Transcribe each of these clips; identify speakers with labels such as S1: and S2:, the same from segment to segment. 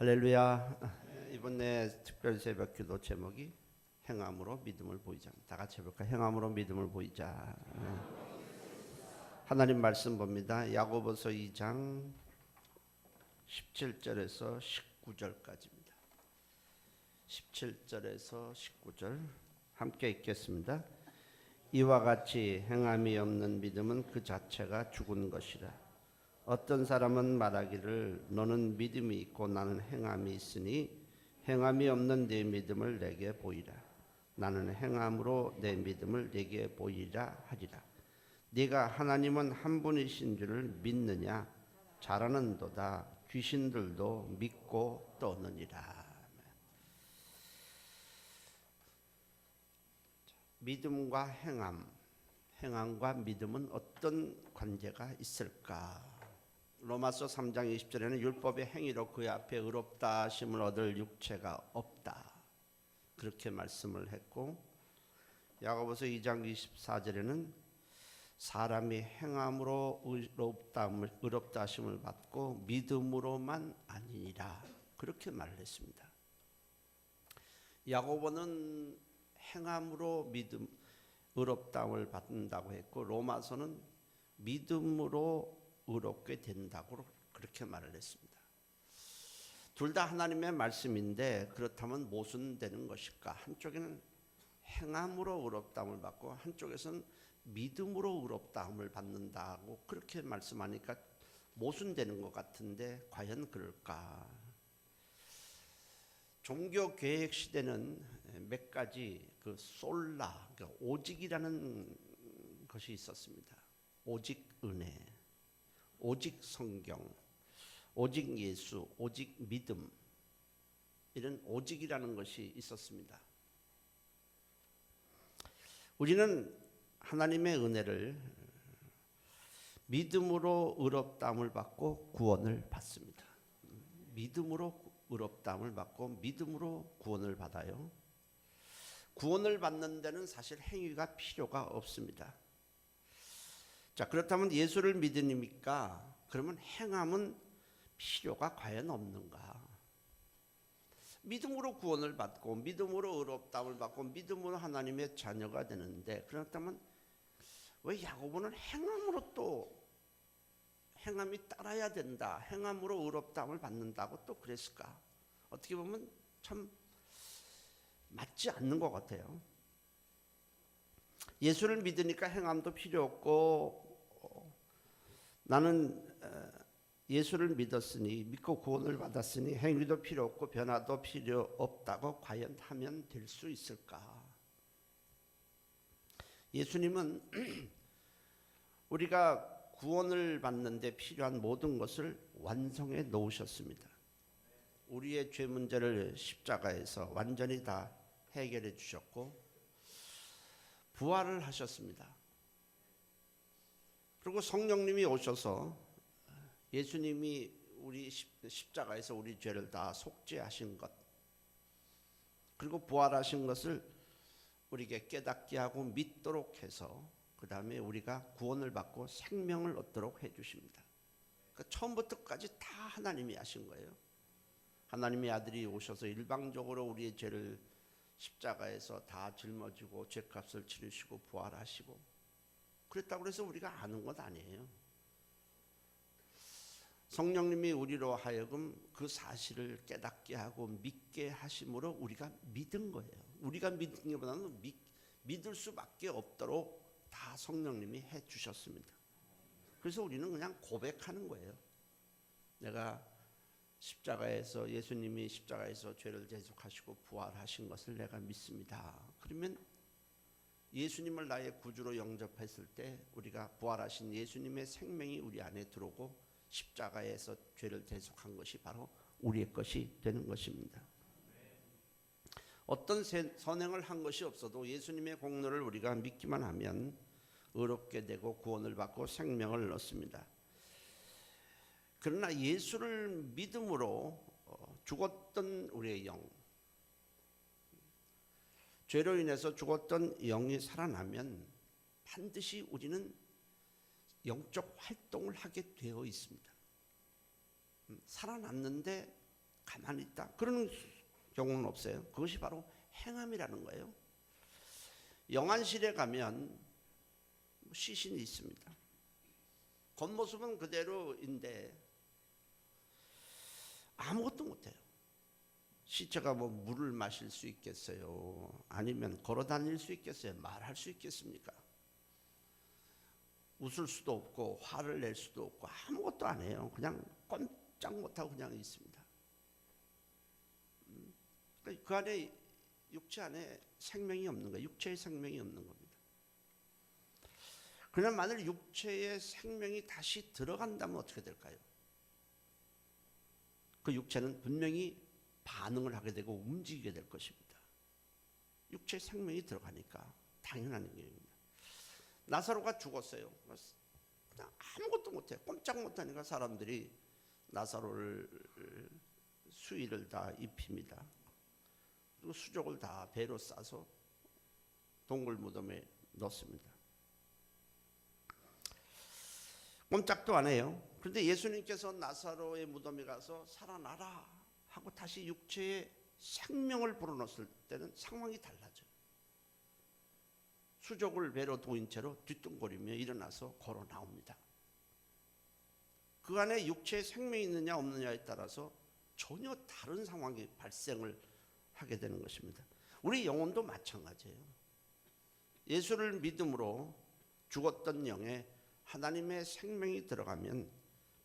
S1: 할렐루야. 이번에 특별 새벽 기도 제목이 행함으로 믿음을 보이자. 다 같이 해볼까? 행함으로 믿음을 보이자. 하나님 말씀 봅니다. 야고보서 2장 17절에서 19절까지입니다. 17절에서 19절 함께 읽겠습니다. 이와 같이 행함이 없는 믿음은 그 자체가 죽은 것이라. 어떤 사람은 말하기를 너는 믿음이 있고 나는 행함이 있으니 행함이 없는 내 믿음을 내게 보이라. 나는 행함으로 내 믿음을 내게 보이라 하리라. 네가 하나님은 한 분이신 줄을 믿느냐? 잘하는도다. 귀신들도 믿고 떠느니라. 믿음과 행함과 믿음은 어떤 관계가 있을까? 로마서 3장 20절에는 율법의 행위로 그 앞에 의롭다 하심을 얻을 육체가 없다. 그렇게 말씀을 했고, 야고보서 2장 24절에는 사람이 행함으로 의롭다 하심을 받고 믿음으로만 아니니라. 그렇게 말을 했습니다. 야고보는 행함으로 의롭다함을 받는다고 했고, 로마서는 믿음으로 의롭게 된다고 그렇게 말을 했습니다. 둘 다 하나님의 말씀인데 그렇다면 무슨 되는 것일까? 한쪽에는 행함으로 의롭다함을 받고 한쪽에서는 믿음으로 의롭다함을 받는다고 그렇게 말씀하니까 무슨 되는 것 같은데 과연 그럴까? 종교 계획 시대는 몇 가지 솔라, 오직이라는 것이 있었습니다. 오직 은혜, 오직 성경, 오직 예수, 오직 믿음, 이런 오직이라는 것이 있었습니다. 우리는 하나님의 은혜를 믿음으로 의롭다함을 받고 구원을 받습니다. 믿음으로 의롭다함을 받고 믿음으로 구원을 받아요. 구원을 받는 데는 사실 행위가 필요가 없습니다. 자, 그렇다면 예수를 믿으니까 그러면 행함은 필요가 과연 없는가? 믿음으로 구원을 받고 믿음으로 의롭다함을 받고 믿음으로 하나님의 자녀가 되는데, 그렇다면 왜 야고보는 행함으로 또 행함이 따라야 된다, 행함으로 의롭다함을 받는다고 또 그랬을까? 어떻게 보면 참 맞지 않는 것 같아요. 예수를 믿으니까 행함도 필요 없고, 나는 예수를 믿고 구원을 받았으니 행위도 필요 없고 변화도 필요 없다고 과연 하면 될 수 있을까? 예수님은 우리가 구원을 받는 데 필요한 모든 것을 완성해 놓으셨습니다. 우리의 죄 문제를 십자가에서 완전히 다 해결해 주셨고 부활을 하셨습니다. 그리고 성령님이 오셔서 예수님이 우리 십자가에서 우리 죄를 다 속죄하신 것, 그리고 부활하신 것을 우리에게 깨닫게 하고 믿도록 해서 그 다음에 우리가 구원을 받고 생명을 얻도록 해주십니다. 그러니까 처음부터 끝까지 다 하나님이 하신 거예요. 하나님의 아들이 오셔서 일방적으로 우리의 죄를 십자가에서 다 짊어지고 죄값을 치르시고 부활하시고, 그랬다고 해서 우리가 아는 것 아니에요. 성령님이 우리로 하여금 그 사실을 깨닫게 하고 믿게 하심으로 우리가 믿은 거예요. 우리가 믿는 것보다는 믿을 수밖에 없도록 다 성령님이 해 주셨습니다. 그래서 우리는 그냥 고백하는 거예요. 내가 예수님이 십자가에서 죄를 대속하시고 부활하신 것을 내가 믿습니다. 그러면 예수님을 나의 구주로 영접했을 때 우리가 부활하신 예수님의 생명이 우리 안에 들어오고 십자가에서 죄를 대속한 것이 바로 우리의 것이 되는 것입니다. 어떤 선행을 한 것이 없어도 예수님의 공로를 우리가 믿기만 하면 의롭게 되고 구원을 받고 생명을 얻습니다. 그러나 예수를 믿음으로 죽었던 우리의 영, 죄로 인해서 죽었던 영이 살아나면 반드시 우리는 영적 활동을 하게 되어 있습니다. 살아났는데 가만히 있다. 그런 경우는 없어요. 그것이 바로 행함이라는 거예요. 영안실에 가면 시신이 있습니다. 겉모습은 그대로인데 아무것도 못해요. 시체가 뭐 물을 마실 수 있겠어요? 아니면 걸어 다닐 수 있겠어요? 말할 수 있겠습니까? 웃을 수도 없고 화를 낼 수도 없고 아무것도 안 해요. 그냥 꼼짝 못하고 그냥 있습니다. 그 안에 육체 안에 생명이 없는 거예요. 육체의 생명이 없는 겁니다. 그러나 만일 육체의 생명이 다시 들어간다면 어떻게 될까요? 그 육체는 분명히 반응을 하게 되고 움직이게 될 것입니다. 육체의 생명이 들어가니까 당연한 얘기입니다. 나사로가 죽었어요. 그냥 아무것도 못해. 꼼짝 못하니까 사람들이 나사로를 수의를 다 입힙니다. 그리고 수족을 다 배로 싸서 동굴 무덤에 넣습니다. 꼼짝도 안 해요. 그런데 예수님께서 나사로의 무덤에 가서 살아나라 하고 다시 육체의 생명을 불어넣었을 때는 상황이 달라져요. 수족을 배로 도인 채로 뒤뚱거리며 일어나서 걸어 나옵니다. 그 안에 육체의 생명이 있느냐 없느냐에 따라서 전혀 다른 상황이 발생을 하게 되는 것입니다. 우리 영혼도 마찬가지예요. 예수를 믿음으로 죽었던 영에 하나님의 생명이 들어가면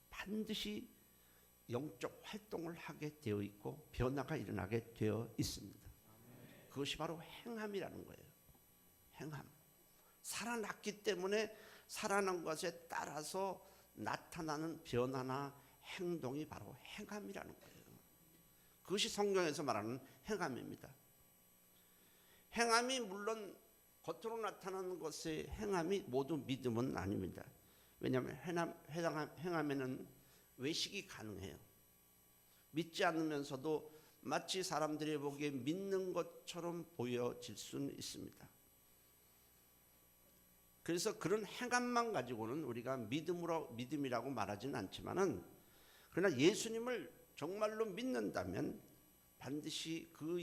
S1: 반드시 영적 활동을 하게 되어 있고 변화가 일어나게 되어 있습니다. 그것이 바로 행함이라는 거예요. 행함. 살아났기 때문에 살아난 것에 따라서 나타나는 변화나 행동이 바로 행함이라는 거예요. 그것이 성경에서 말하는 행함입니다. 행함이 물론 겉으로 나타나는 것의 행함이 모두 믿음은 아닙니다. 왜냐하면 행함에는 외식이 가능해요. 믿지 않으면서도 마치 사람들이 보기에 믿는 것처럼 보여질 수는 있습니다. 그래서 그런 행함만 가지고는 우리가 믿음이라고 말하지는 않지만은, 그러나 예수님을 정말로 믿는다면 반드시 그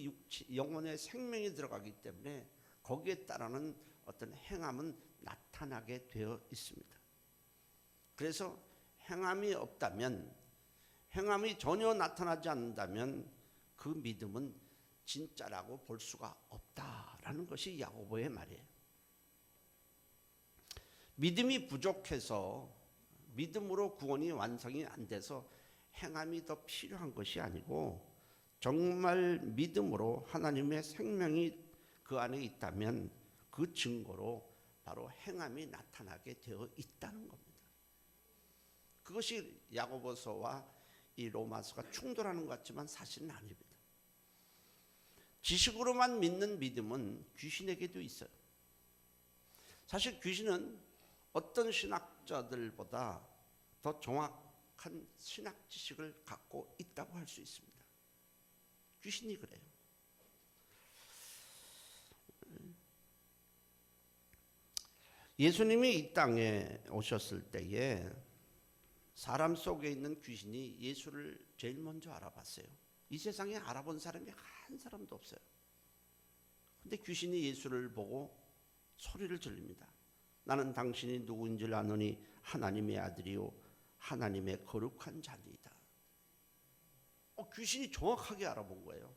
S1: 영혼의 생명이 들어가기 때문에 거기에 따르는 어떤 행함은 나타나게 되어 있습니다. 그래서 행함이 없다면, 행함이 전혀 나타나지 않는다면 그 믿음은 진짜라고 볼 수가 없다라는 것이 야고보의 말이에요. 믿음이 부족해서 믿음으로 구원이 완성이 안 돼서 행함이 더 필요한 것이 아니고, 정말 믿음으로 하나님의 생명이 그 안에 있다면 그 증거로 바로 행함이 나타나게 되어 있다는 겁니다. 그것이 야고보서와 이 로마서가 충돌하는 것 같지만 사실은 아닙니다. 지식으로만 믿는 믿음은 귀신에게도 있어요. 사실 귀신은 어떤 신학자들보다 더 정확한 신학 지식을 갖고 있다고 할 수 있습니다. 귀신이 그래요. 예수님이 이 땅에 오셨을 때에 사람 속에 있는 귀신이 예수를 제일 먼저 알아봤어요. 이 세상에 알아본 사람이 한 사람도 없어요. 근데 귀신이 예수를 보고 소리를 질릅니다. 나는 당신이 누구인 줄 아노니 하나님의 아들이요 하나님의 거룩한 자니이다. 귀신이 정확하게 알아본 거예요.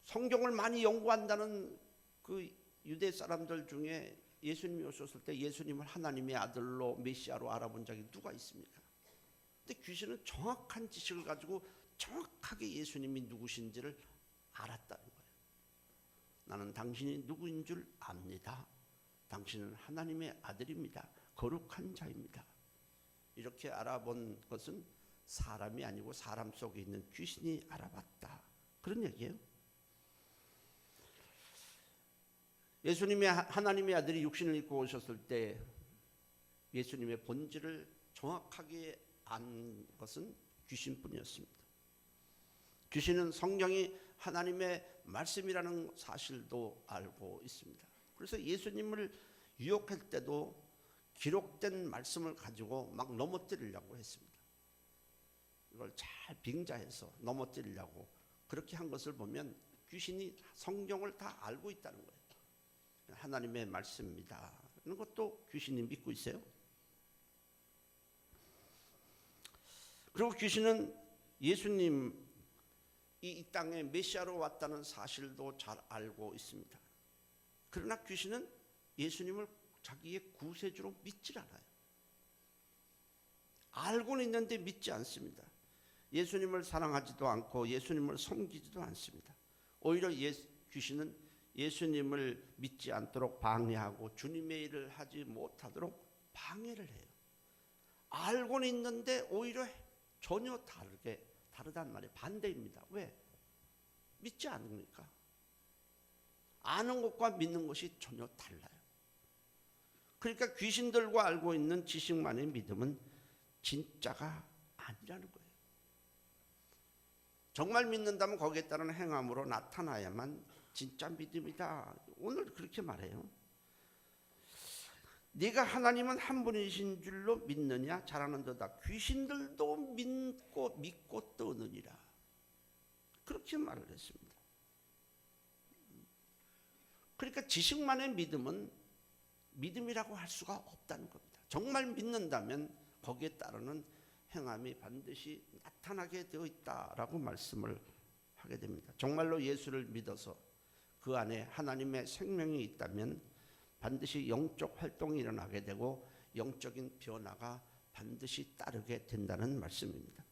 S1: 성경을 많이 연구한다는 그 유대 사람들 중에 예수님이 오셨을 때 예수님을 하나님의 아들로 메시아로 알아본 적이 누가 있습니까? 근데 귀신은 정확한 지식을 가지고 정확하게 예수님이 누구신지를 알았다는 거예요. 나는 당신이 누구인 줄 압니다. 당신은 하나님의 아들입니다. 거룩한 자입니다. 이렇게 알아본 것은 사람이 아니고 사람 속에 있는 귀신이 알아봤다. 그런 얘기예요. 예수님이 하나님의 아들이 육신을 입고 오셨을 때 예수님의 본질을 정확하게 안 것은 귀신뿐이었습니다. 귀신은 성경이 하나님의 말씀이라는 사실도 알고 있습니다. 그래서 예수님을 유혹할 때도 기록된 말씀을 가지고 막 넘어뜨리려고 했습니다. 이걸 잘 빙자해서 넘어뜨리려고 그렇게 한 것을 보면 귀신이 성경을 다 알고 있다는 거예요. 하나님의 말씀입니다. 이런 것도 귀신이 믿고 있어요. 그리고 귀신은 예수님 이 땅에 메시아로 왔다는 사실도 잘 알고 있습니다. 그러나 귀신은 예수님을 자기의 구세주로 믿질 않아요. 알고는 있는데 믿지 않습니다. 예수님을 사랑하지도 않고 예수님을 섬기지도 않습니다. 오히려 귀신은 예수님을 믿지 않도록 방해하고 주님의 일을 하지 못하도록 방해를 해요. 알고는 있는데 오히려 전혀 다르단 말이에요. 반대입니다. 왜? 믿지 않으니까. 아는 것과 믿는 것이 전혀 달라요. 그러니까 귀신들과 알고 있는 지식만의 믿음은 진짜가 아니라는 거예요. 정말 믿는다면 거기에 따른 행함으로 나타나야만 진짜 믿음이다. 오늘 그렇게 말해요. 네가 하나님은 한 분이신 줄로 믿느냐? 잘하는도다. 귀신들도 믿고 떠느니라. 그렇게 말을 했습니다. 그러니까 지식만의 믿음은 믿음이라고 할 수가 없다는 겁니다. 정말 믿는다면 거기에 따르는 행함이 반드시 나타나게 되어 있다라고 말씀을 하게 됩니다. 정말로 예수를 믿어서 그 안에 하나님의 생명이 있다면 반드시 영적 활동이 일어나게 되고 영적인 변화가 반드시 따르게 된다는 말씀입니다.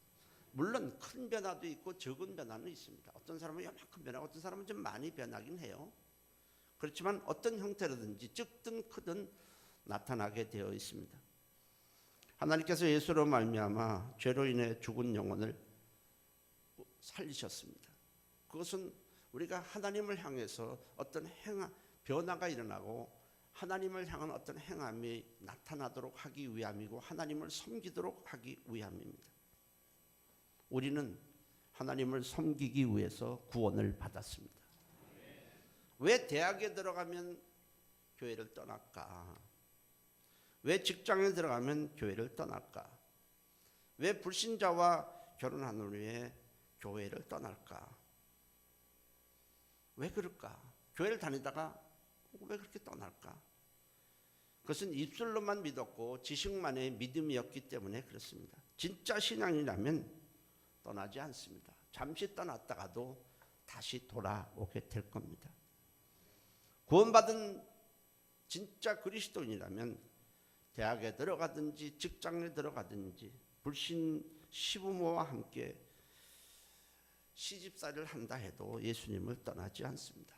S1: 물론 큰 변화도 있고 적은 변화는 있습니다. 어떤 사람은 요만큼 변하고 어떤 사람은 좀 많이 변하긴 해요. 그렇지만 어떤 형태로든지 적든 크든 나타나게 되어 있습니다. 하나님께서 예수로 말미암아 죄로 인해 죽은 영혼을 살리셨습니다. 그것은 우리가 하나님을 향해서 어떤 변화가 일어나고 하나님을 향한 어떤 행함이 나타나도록 하기 위함이고 하나님을 섬기도록 하기 위함입니다. 우리는 하나님을 섬기기 위해서 구원을 받았습니다. 왜 대학에 들어가면 교회를 떠날까? 왜 직장에 들어가면 교회를 떠날까? 왜 불신자와 결혼한 후에 교회를 떠날까? 왜 그럴까? 교회를 다니다가 왜 그렇게 떠날까? 그것은 입술로만 믿었고 지식만의 믿음이었기 때문에 그렇습니다. 진짜 신앙이라면 떠나지 않습니다. 잠시 떠났다가도 다시 돌아오게 될 겁니다. 구원받은 진짜 그리스도인이라면 대학에 들어가든지 직장에 들어가든지 불신 시부모와 함께 시집살이를 한다 해도 예수님을 떠나지 않습니다.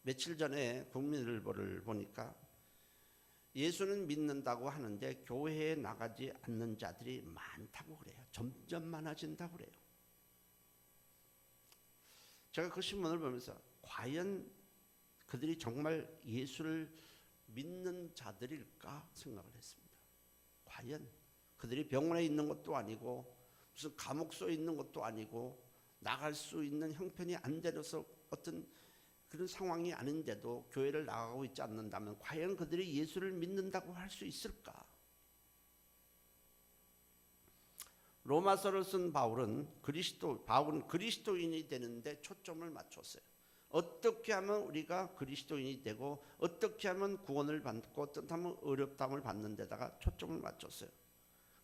S1: 며칠 전에 국민일보를 보니까 예수는 믿는다고 하는데 교회에 나가지 않는 자들이 많다고 그래요. 점점 많아진다고 그래요. 제가 그 신문을 보면서 과연 그들이 정말 예수를 믿는 자들일까 생각을 했습니다. 과연 그들이 병원에 있는 것도 아니고 무슨 감옥소에 있는 것도 아니고 나갈 수 있는 형편이 안 되어서 어떤 그런 상황이 아닌데도 교회를 나가고 있지 않는다면 과연 그들이 예수를 믿는다고 할 수 있을까? 로마서를 쓴 바울은 그리스도인이 되는데 초점을 맞췄어요. 어떻게 하면 우리가 그리스도인이 되고 어떻게 하면 구원을 받고 어떻게 하면 어렵다함을 받는 데다가 초점을 맞췄어요.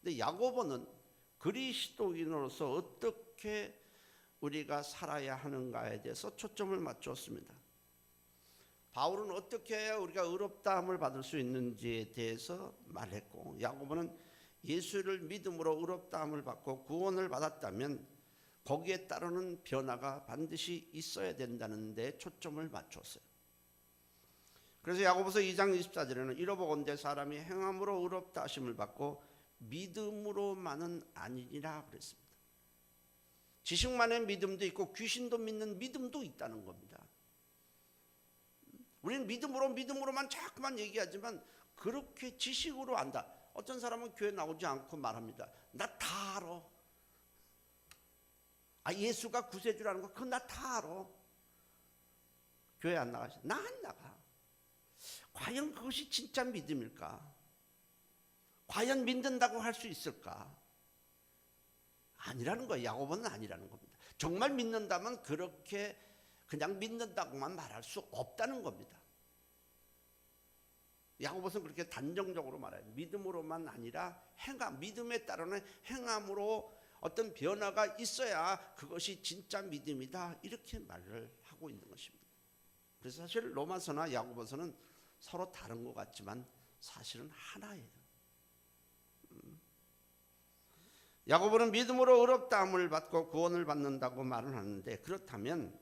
S1: 근데 야고보는 그리스도인으로서 어떻게 우리가 살아야 하는가에 대해서 초점을 맞추었습니다. 바울은 어떻게 해야 우리가 의롭다함을 받을 수 있는지에 대해서 말했고 야고보는 예수를 믿음으로 의롭다함을 받고 구원을 받았다면 거기에 따르는 변화가 반드시 있어야 된다는 데 초점을 맞췄어요. 그래서 야고보서 2장 24절에는 이러보건대 사람이 행함으로 의롭다 하심을 받고 믿음으로만은 아니니라 그랬습니다. 지식만의 믿음도 있고 귀신도 믿는 믿음도 있다는 겁니다. 우리는 믿음으로만 자꾸만 얘기하지만 그렇게 지식으로 안다. 어떤 사람은 교회 나오지 않고 말합니다. 나 다 알아. 예수가 구세주라는 거 그거 나 다 알아. 교회 안 나가시? 나 안 나가. 과연 그것이 진짜 믿음일까? 과연 믿는다고 할 수 있을까? 아니라는 거예요. 야고보는 아니라는 겁니다. 정말 믿는다면 그렇게 그냥 믿는다고만 말할 수 없다는 겁니다. 야고보서는 그렇게 단정적으로 말해요. 믿음으로만 아니라 행함, 믿음에 따르는 행함으로 어떤 변화가 있어야 그것이 진짜 믿음이다, 이렇게 말을 하고 있는 것입니다. 그래서 사실 로마서나 야고보서는 서로 다른 것 같지만 사실은 하나예요. 야고보는 믿음으로 의롭다함을 받고 구원을 받는다고 말을 하는데, 그렇다면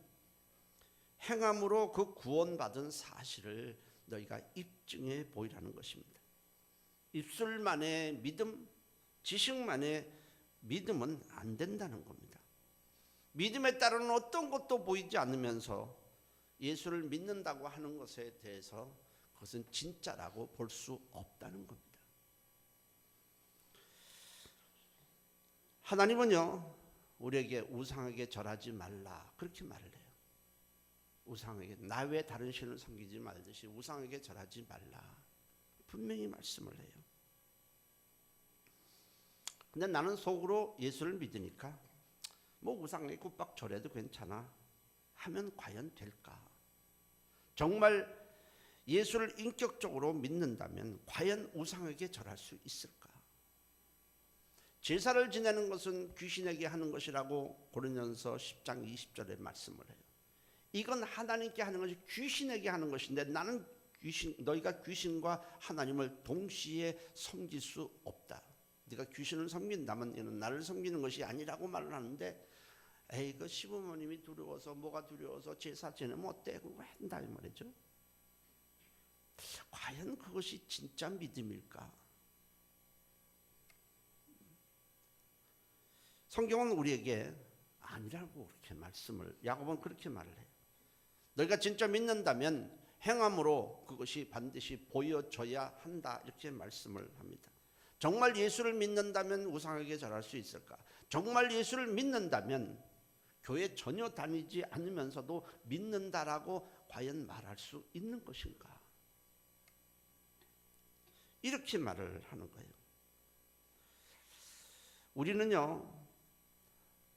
S1: 행함으로 그 구원받은 사실을 너희가 입증해 보이라는 것입니다. 입술만의 믿음, 지식만의 믿음은 안 된다는 겁니다. 믿음에 따르는 어떤 것도 보이지 않으면서 예수를 믿는다고 하는 것에 대해서 그것은 진짜라고 볼 수 없다는 겁니다. 하나님은요, 우리에게 우상에게 절하지 말라, 그렇게 말을 해요. 우상에게, 나 외에 다른 신을 섬기지 말듯이 우상에게 절하지 말라, 분명히 말씀을 해요. 근데 나는 속으로 예수를 믿으니까 뭐 우상에게 굿박 절해도 괜찮아 하면 과연 될까? 정말 예수를 인격적으로 믿는다면 과연 우상에게 절할 수 있을까? 제사를 지내는 것은 귀신에게 하는 것이라고 고린도전서 10장 20절에 말씀을 해요. 이건 하나님께 하는 것이 귀신에게 하는 것인데, 나는 너희가 귀신과 하나님을 동시에 섬길 수 없다. 네가 귀신을 섬긴다면 이는 나를 섬기는 것이 아니라고 말을 하는데, 에이, 그 시부모님이 두려워서, 뭐가 두려워서 제사 지내면 어때? 그거 한다 이 말이죠. 과연 그것이 진짜 믿음일까? 성경은 우리에게 아니라고 그렇게 말씀을, 야고보는 그렇게 말을 해요. 너희가 진짜 믿는다면 행함으로 그것이 반드시 보여져야 한다, 이렇게 말씀을 합니다. 정말 예수를 믿는다면 우상에게 절할 수 있을까? 정말 예수를 믿는다면 교회 전혀 다니지 않으면서도 믿는다라고 과연 말할 수 있는 것인가? 이렇게 말을 하는 거예요. 우리는요,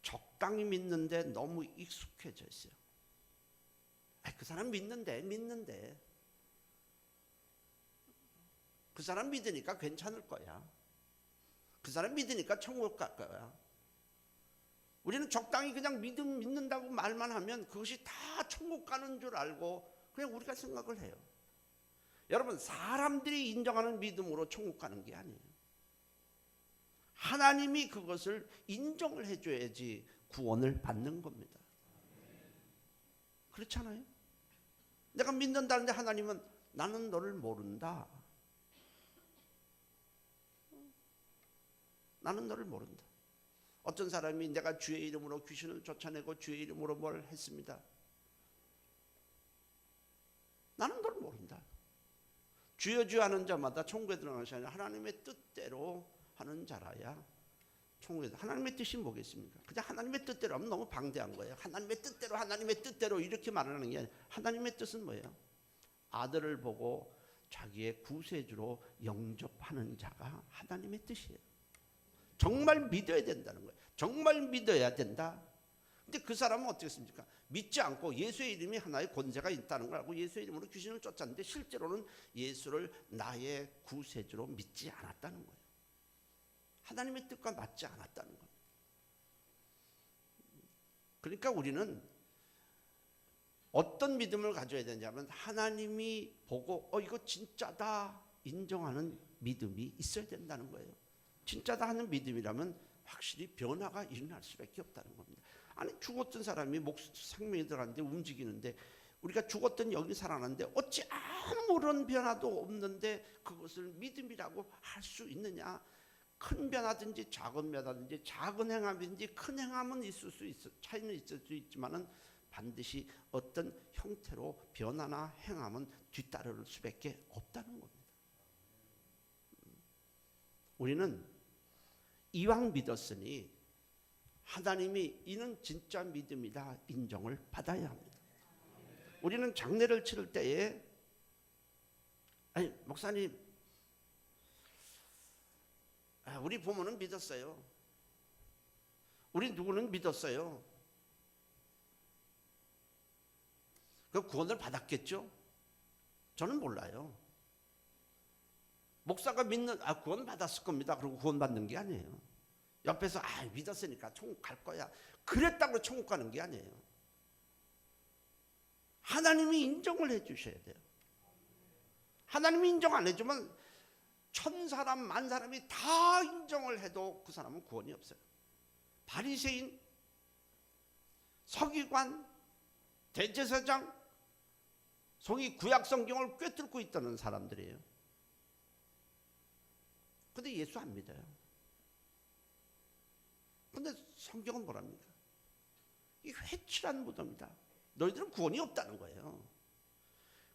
S1: 적당히 믿는데 너무 익숙해져 있어요. 그 사람 믿는데 그 사람 믿으니까 괜찮을 거야. 그 사람 믿으니까 천국 갈 거야. 우리는 적당히 그냥 믿는다고 말만 하면 그것이 다 천국 가는 줄 알고 그냥 우리가 생각을 해요. 여러분, 사람들이 인정하는 믿음으로 천국 가는 게 아니에요. 하나님이 그것을 인정을 해줘야지 구원을 받는 겁니다. 그렇잖아요? 내가 믿는다는데 하나님은 나는 너를 모른다. 나는 너를 모른다. 어떤 사람이 내가 주의 이름으로 귀신을 쫓아내고 주의 이름으로 뭘 했습니다. 나는 너를 모른다. 주여 주여 하는 자마다 천국에 들어가는 자는 하나님의 뜻대로 하는 자라야 천국에. 하나님의 뜻이 뭐겠습니까? 그냥 하나님의 뜻대로 하면 너무 방대한 거예요. 하나님의 뜻대로 이렇게 말하는 게 아니라, 하나님의 뜻은 뭐예요? 아들을 보고 자기의 구세주로 영접하는 자가 하나님의 뜻이에요. 정말 믿어야 된다는 거예요. 정말 믿어야 된다. 근데 그 사람은 어떻게 했습니까? 믿지 않고 예수의 이름이 하나의 권세가 있다는 걸 알고 예수의 이름으로 귀신을 쫓았는데 실제로는 예수를 나의 구세주로 믿지 않았다는 거예요. 하나님의 뜻과 맞지 않았다는 겁니다. 그러니까 우리는 어떤 믿음을 가져야 되냐면, 하나님이 보고 이거 진짜다 인정하는 믿음이 있어야 된다는 거예요. 진짜다 하는 믿음이라면 확실히 변화가 일어날 수밖에 없다는 겁니다. 아니, 죽었던 사람이 생명이 들어갔는데 움직이는데, 우리가 죽었던 여기 살아났는데 어찌 아무런 변화도 없는데 그것을 믿음이라고 할 수 있느냐? 큰 변화든지 작은 변화든지 작은 행함이든지 큰 행함은 있을 수 있어, 차이는 있을 수 있지만은 반드시 어떤 형태로 변화나 행함은 뒤따를 수밖에 없다는 겁니다. 우리는 이왕 믿었으니 하나님이 이는 진짜 믿음이다 인정을 받아야 합니다. 우리는 장례를 치를 때에, 아니 목사님, 우리 부모는 믿었어요. 우리 누구는 믿었어요. 그 구원을 받았겠죠? 저는 몰라요. 목사가 믿는 구원 받았을 겁니다. 그리고 구원 받는 게 아니에요. 옆에서 믿었으니까 천국 갈 거야. 그랬다고 천국 가는 게 아니에요. 하나님이 인정을 해 주셔야 돼요. 하나님이 인정 안 해주면 천 사람 만 사람이 다 인정을 해도 그 사람은 구원이 없어요. 바리새인, 서기관, 대제사장, 소위 구약 성경을 꿰뚫고 있다는 사람들이에요. 근데 예수 안 믿어요. 근데 성경은 뭐랍니까? 이 회칠한 무덤이다. 너희들은 구원이 없다는 거예요.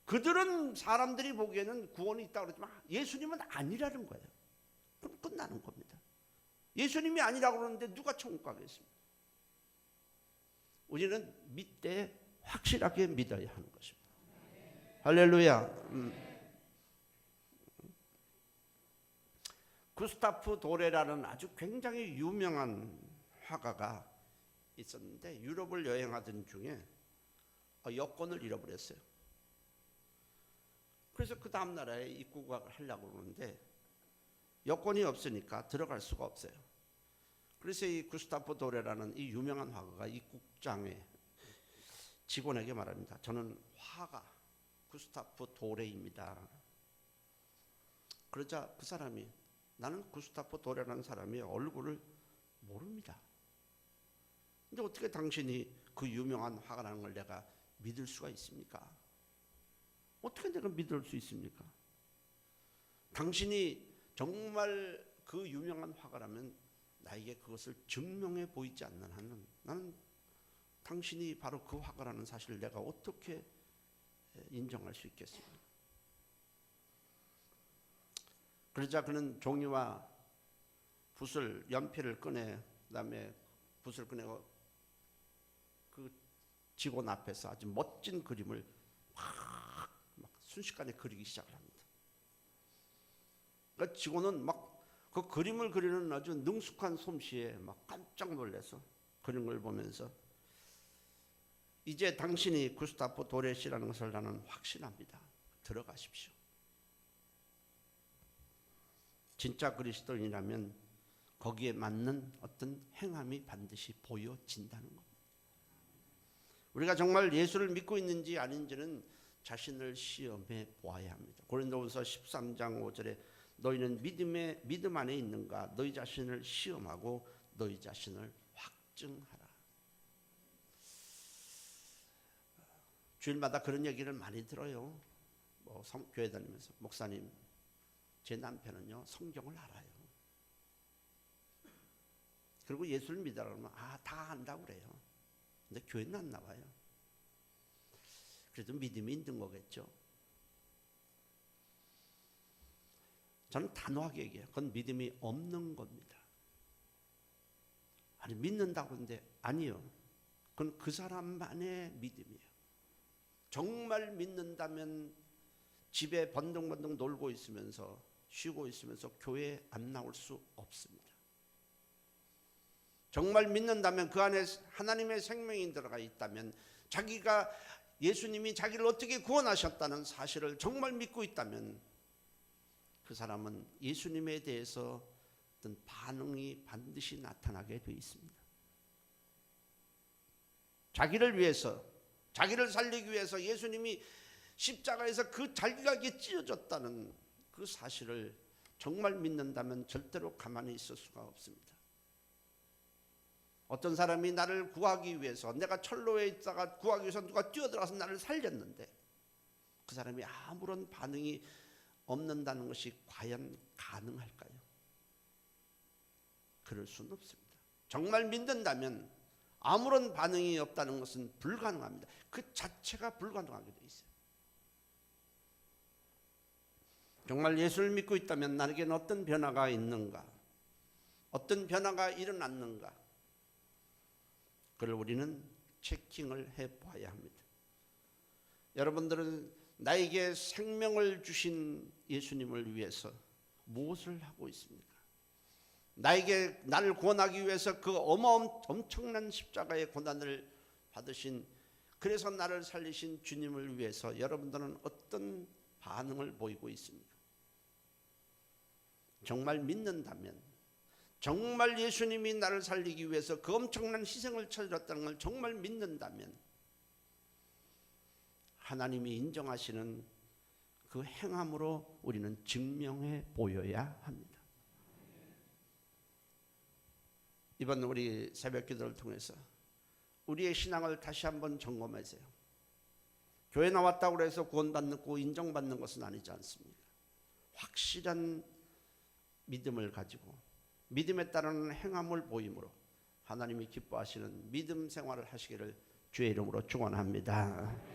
S1: 그들은 사람들이 보기에는 구원이 있다고 그러지만 예수님은 아니라는 거예요. 그럼 끝나는 겁니다. 예수님이 아니라고 그러는데 누가 천국 가겠습니까? 우리는 믿되 확실하게 믿어야 하는 것입니다. 할렐루야. 구스타프 도레라는 아주 굉장히 유명한 화가가 있었는데 유럽을 여행하던 중에 여권을 잃어버렸어요. 그래서 그 다음 나라에 입국을 하려고 그러는데 여권이 없으니까 들어갈 수가 없어요. 그래서 이 구스타프 도레라는 이 유명한 화가가 입국장에 직원에게 말합니다. 저는 화가 구스타프 도레입니다. 그러자 그 사람이 나는 구스타프 도레라는 사람의 얼굴을 모릅니다. 근데 어떻게 당신이 그 유명한 화가라는 걸 내가 믿을 수가 있습니까? 어떻게 내가 믿을 수 있습니까? 당신이 정말 그 유명한 화가라면 나에게 그것을 증명해 보이지 않는 한은 나는 당신이 바로 그 화가라는 사실을 내가 어떻게 인정할 수 있겠습니까? 그러자 그는 종이와 붓을 연필을 꺼내 그다음에 붓을 꺼내고 그 직원 앞에서 아주 멋진 그림을 막 순식간에 그리기 시작을 합니다. 그 직원은 막 그 그림을 그리는 아주 능숙한 솜씨에 막 깜짝 놀라서 그런 걸 보면서 이제 당신이 구스타프 도레시라는 것을 나는 확신합니다. 들어가십시오. 진짜 그리스도인이라면 거기에 맞는 어떤 행함이 반드시 보여진다는 겁니다. 우리가 정말 예수를 믿고 있는지 아닌지는 자신을 시험해 보아야 합니다. 고린도후서 13장 5절에 너희는 믿음 안에 있는가? 너희 자신을 시험하고 너희 자신을 확증하라. 주일마다 그런 얘기를 많이 들어요. 교회 다니면서 목사님, 제 남편은요 성경을 알아요. 그리고 예수를 믿으라 그러면 다 안다고 그래요. 근데 교회는 안 나와요. 그래도 믿음이 있는 거겠죠. 저는 단호하게 얘기해요. 그건 믿음이 없는 겁니다. 아니 믿는다고 그러는데 아니요. 그건 그 사람만의 믿음이에요. 정말 믿는다면 집에 번둥번둥 놀고 있으면서 쉬고 있으면서 교회에 안 나올 수 없습니다. 정말 믿는다면 그 안에 하나님의 생명이 들어가 있다면 자기가 예수님이 자기를 어떻게 구원하셨다는 사실을 정말 믿고 있다면 그 사람은 예수님에 대해서 어떤 반응이 반드시 나타나게 되어 있습니다. 자기를 위해서 자기를 살리기 위해서 예수님이 십자가에서 그 자기에게 찢어졌다는 그 사실을 정말 믿는다면 절대로 가만히 있을 수가 없습니다. 어떤 사람이 나를 구하기 위해서 내가 철로에 있다가 구하기 위해서 누가 뛰어들어가서 나를 살렸는데 그 사람이 아무런 반응이 없는다는 것이 과연 가능할까요? 그럴 수는 없습니다. 정말 믿는다면 아무런 반응이 없다는 것은 불가능합니다. 그 자체가 불가능하게 되어 있어요. 정말 예수를 믿고 있다면 나에게는 어떤 변화가 있는가? 어떤 변화가 일어났는가? 그걸 우리는 체킹을 해봐야 합니다. 여러분들은 나에게 생명을 주신 예수님을 위해서 무엇을 하고 있습니까? 나에게 나를 구원하기 위해서 그 엄청난 십자가의 고난을 받으신, 그래서 나를 살리신 주님을 위해서 여러분들은 어떤 반응을 보이고 있습니까? 정말 믿는다면, 정말 예수님이 나를 살리기 위해서 그 엄청난 희생을 치렀다는 걸 정말 믿는다면 하나님이 인정하시는 그 행함으로 우리는 증명해 보여야 합니다. 이번 우리 새벽 기도를 통해서 우리의 신앙을 다시 한번 점검하세요. 교회 나왔다고 해서 구원받고 인정받는 것은 아니지 않습니까? 확실한 믿음을 가지고 믿음에 따르는 행함을 보임으로 하나님이 기뻐하시는 믿음 생활을 하시기를 주의 이름으로 축원합니다.